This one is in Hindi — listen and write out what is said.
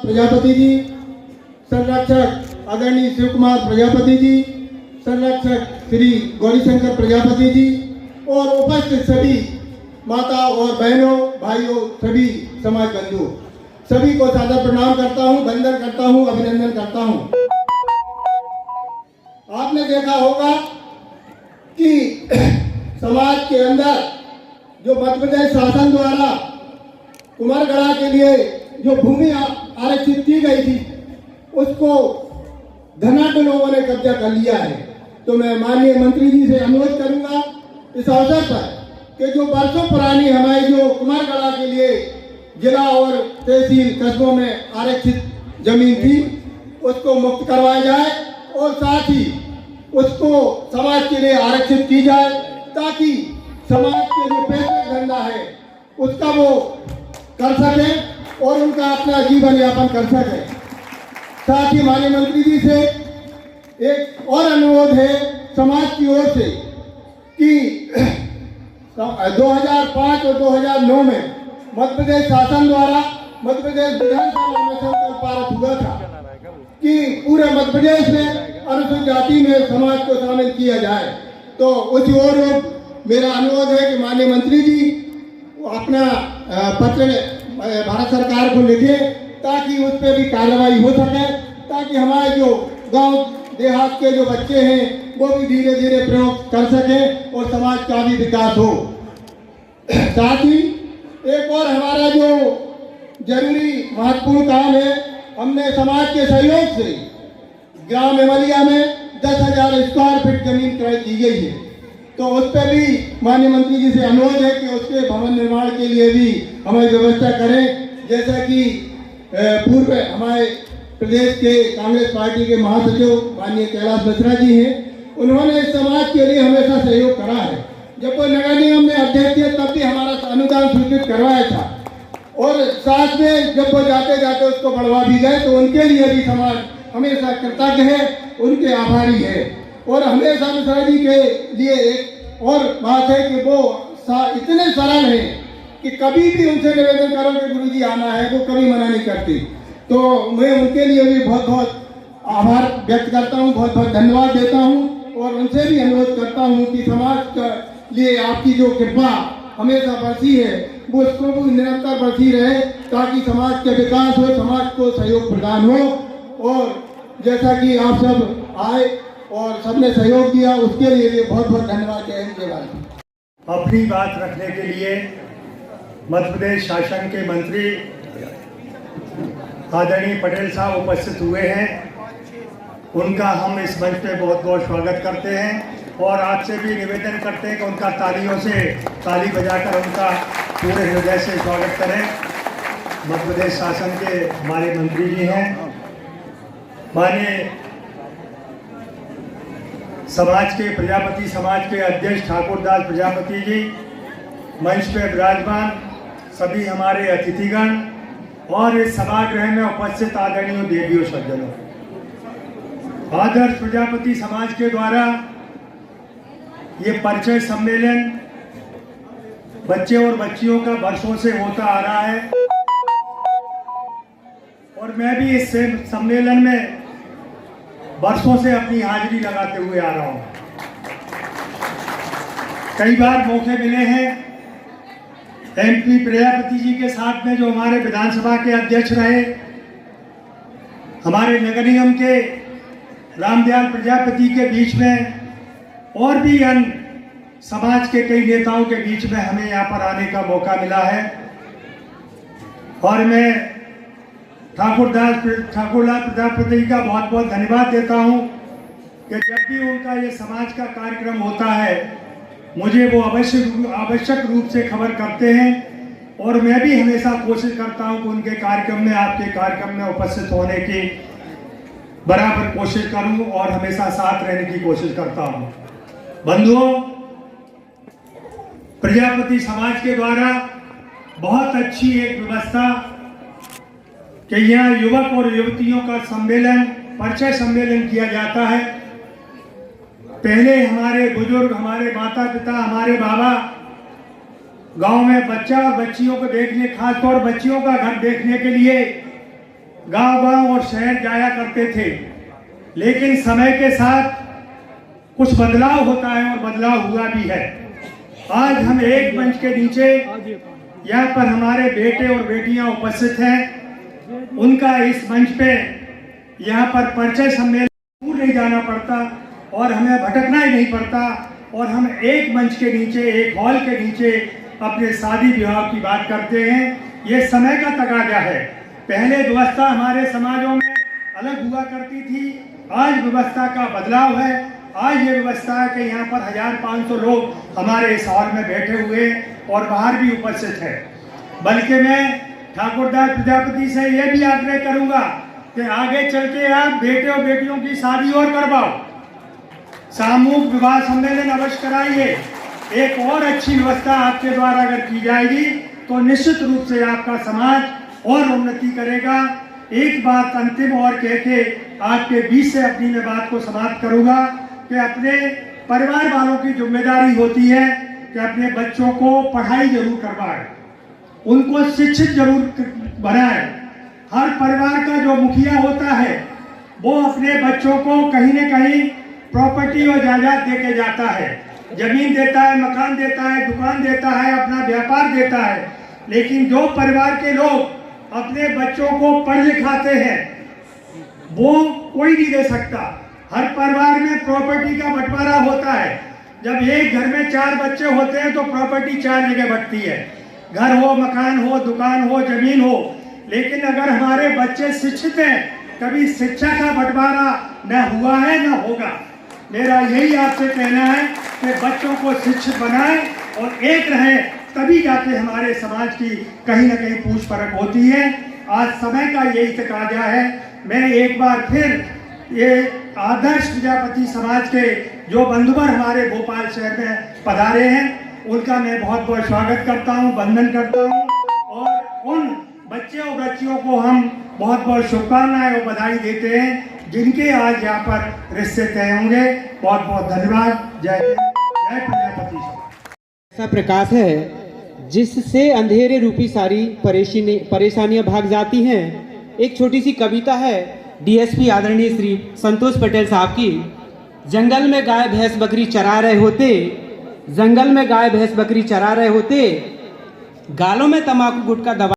प्रजापति जी, संरक्षक आदरणीय शिव कुमार प्रजापति जी, संरक्षक श्री गौरीशंकर प्रजापति जी और उपस्थित सभी माता और बहनों, भाइयों, सभी समाज बंधुओं, सभी को सादर प्रणाम करता हूं, वंदन करता हूं, अभिनंदन करता हूं। आपने देखा होगा कि समाज के अंदर जो मध्य प्रदेश शासन द्वारा कुमारगढ़ा के लिए जो भूमि आरक्षित की गई थी, उसको धनाढ्य लोगों ने कब्जा कर लिया है। तो मैं माननीय मंत्री जी से अनुरोध करूंगा इस अवसर पर कि जो वर्षों पुरानी हमारी जो कुमारगढ़ा के लिए जिला और तहसील कस्बों में आरक्षित जमीन थी, उसको मुक्त करवाया जाए और साथ ही उसको समाज के लिए आरक्षित की जाए, ताकि समाज के जो पैतृक धंधा है उसका वो कर सके और उनका अपना जीवन यापन कर सके। साथ ही माननीय मंत्री जी से एक और अनुरोध है समाज की ओर से कि 2005 और 2009 में मध्य प्रदेश शासन द्वारा मध्य प्रदेश विधानसभा में संकल्प पारित हुआ था कि पूरे मध्य प्रदेश में अनुसूचित जाति में समाज को शामिल किया जाए। तो उस ओर मेरा अनुरोध है कि माननीय मंत्री जी अपना पत्र भारत सरकार को लिखे, ताकि उस पर भी कार्रवाई हो सके, ताकि हमारे जो गांव देहात के जो बच्चे हैं वो भी धीरे धीरे प्रयोग कर सकें और समाज का भी विकास हो। साथ ही एक और हमारा जो जरूरी महत्वपूर्ण काम है, हमने समाज के सहयोग से ग्राम एमलिया में 10,000 स्क्वायर फीट जमीन क्रय की गई है। तो उस पर भी माननीय मंत्री जी से अनुरोध है कि उसके भवन निर्माण के लिए भी हमें व्यवस्था करें। जैसा कि पूर्व हमारे प्रदेश के कांग्रेस पार्टी के महासचिव माननीय कैलाश मिश्रा जी हैं, उन्होंने समाज के लिए हमेशा सहयोग करा है। जब वो नगर निगम में अध्यक्ष थे तब भी हमारा अनुदान स्वीकृत करवाया था, और साथ में जब वो जाते जाते उसको बढ़वा भी गए, तो उनके लिए भी समाज हमेशा कृतज्ञ है, उनके आभारी है। और हमेशा मिश्रा जी के लिए एक और बात है कि वो इतने सरल हैं कि कभी भी उनसे निवेदन करो कि गुरुजी आना है, वो कभी मना नहीं करती। तो मैं उनके लिए भी बहुत बहुत आभार व्यक्त करता हूँ, बहुत बहुत धन्यवाद देता हूँ, और उनसे भी अनुरोध करता हूँ कि समाज के लिए आपकी जो कृपा हमेशा बरसी है वो उसको भी निरंतर बरसी रहे, ताकि समाज के विकास हो, समाज को सहयोग प्रदान हो। और जैसा कि आप सब आए और सबने सहयोग दिया, उसके लिए भी बहुत बहुत धन्यवाद। जय हिंद, जय भारत। अपनी बात रखने के लिए मध्य प्रदेश शासन के मंत्री आदरणीय पटेल साहब उपस्थित हुए हैं। उनका हम इस मंच पे बहुत बहुत स्वागत करते हैं, और आपसे भी निवेदन करते हैं कि उनका तालियों से ताली बजाकर उनका पूरे हृदय से स्वागत करें। मध्य प्रदेश शासन के हमारे मंत्री जी हैं, माननीय समाज के प्रजापति समाज के अध्यक्ष ठाकुरदास प्रजापति जी, मंच पे विराजमान सभी हमारे अतिथिगण और इस सभागृह में उपस्थित आदरणीय देवियों सज्जनों, आदर्श प्रजापति समाज के द्वारा ये परिचय सम्मेलन बच्चे और बच्चियों का वर्षों से होता आ रहा है, और मैं भी इस सम्मेलन में वर्षों से अपनी हाजिरी लगाते हुए आ रहा हूं। कई बार मौके मिले हैं MP प्रजापति जी के साथ में, जो हमारे विधानसभा के अध्यक्ष रहे, हमारे नगर निगम के रामदयाल प्रजापति के बीच में, और भी अन्य समाज के कई नेताओं के बीच में हमें यहाँ पर आने का मौका मिला है। और मैं ठाकुरलाल प्रजापति का बहुत बहुत धन्यवाद देता हूँ कि जब भी उनका ये समाज का कार्यक्रम होता है मुझे वो आवश्यक रूप से खबर करते हैं, और मैं भी हमेशा कोशिश करता हूँ कि उनके कार्यक्रम में, आपके कार्यक्रम में उपस्थित होने की बराबर कोशिश करूँ और हमेशा साथ रहने की कोशिश करता हूँ। बंधुओं, प्रजापति समाज के द्वारा बहुत अच्छी एक व्यवस्था कि यहाँ युवक और युवतियों का सम्मेलन, परिचय सम्मेलन किया जाता है। पहले हमारे बुजुर्ग, हमारे माता पिता, हमारे बाबा गांव में बच्चा और बच्चियों को देखने, खासतौर बच्चियों का घर देखने के लिए गांव-गांव और शहर जाया करते थे, लेकिन समय के साथ कुछ बदलाव होता है और बदलाव हुआ भी है। आज हम एक मंच के नीचे यहाँ पर हमारे बेटे और बेटियां उपस्थित हैं। उनका इस मंच पे यहाँ पर परिचय सम्मेलन नहीं जाना पड़ता और हमें भटकना ही नहीं पड़ता, और हम एक मंच के नीचे, एक हॉल के नीचे अपने शादी विवाह की बात करते हैं। ये समय का तकाजा है। पहले व्यवस्था हमारे समाजों में अलग हुआ करती थी, आज व्यवस्था का बदलाव है। आज ये व्यवस्था है कि यहाँ पर 1500 लोग हमारे इस हॉल में बैठे हुए और बाहर भी उपस्थित है। बल्कि मैं ठाकुरदास प्रजापति से ये भी आग्रह करूंगा कि आगे चल के आप बेटे और बेटियों की शादी और करवाओ, सामूहिक विवाह सम्मेलन अवश्य कराइए। एक और अच्छी व्यवस्था आपके द्वारा अगर की जाएगी तो निश्चित रूप से आपका समाज और उन्नति करेगा। एक बात अंतिम और कह के आपके बीच से अपनी मैं बात को समाप्त करूंगा कि अपने परिवार वालों की जिम्मेदारी होती है कि अपने बच्चों को पढ़ाई जरूर करवाएं, उनको शिक्षित जरूर बनाएं। हर परिवार का जो मुखिया होता है वो अपने बच्चों को कहीं न कहीं प्रॉपर्टी और जायदाद दे के जाता है, जमीन देता है, मकान देता है, दुकान देता है, अपना व्यापार देता है। लेकिन जो परिवार के लोग अपने बच्चों को पढ़ लिखाते हैं वो कोई नहीं दे सकता। हर परिवार में प्रॉपर्टी का बंटवारा होता है। जब एक घर में 4 बच्चे होते हैं तो प्रॉपर्टी 4 जगह बंटती है, घर हो, मकान हो, दुकान हो, जमीन हो। लेकिन अगर हमारे बच्चे शिक्षित हैं, कभी शिक्षा का बंटवारा न हुआ है न होगा। मेरा यही आपसे कहना है कि बच्चों को शिक्षित बनाएं और एक रहें, तभी जाके हमारे समाज की कहीं ना कहीं पूछ परख होती है। आज समय का यही तकाजा है। मैं एक बार फिर ये आदर्श प्रजापति समाज के जो बंधुवर हमारे भोपाल शहर में पधारे हैं उनका मैं बहुत बहुत स्वागत करता हूं, वंदन करता हूं, और उन बच्चे और बच्चियों को हम बहुत बहुत शुभकामनाएं और बधाई देते हैं जिनके आज यहाँ पर रिश्ते तय होंगे। बहुत बहुत धन्यवाद। जय हिंद, जय प्रजापति। ऐसा प्रकाश है जिससे अंधेरे रूपी सारी परेशानियां भाग जाती हैं। एक छोटी सी कविता है डीएसपी आदरणीय श्री संतोष पटेल साहब की। जंगल में गाय भैंस बकरी चरा रहे होते, जंगल में गाय भैंस बकरी चरा रहे होते, गालों में तंबाकू गुटखा दबा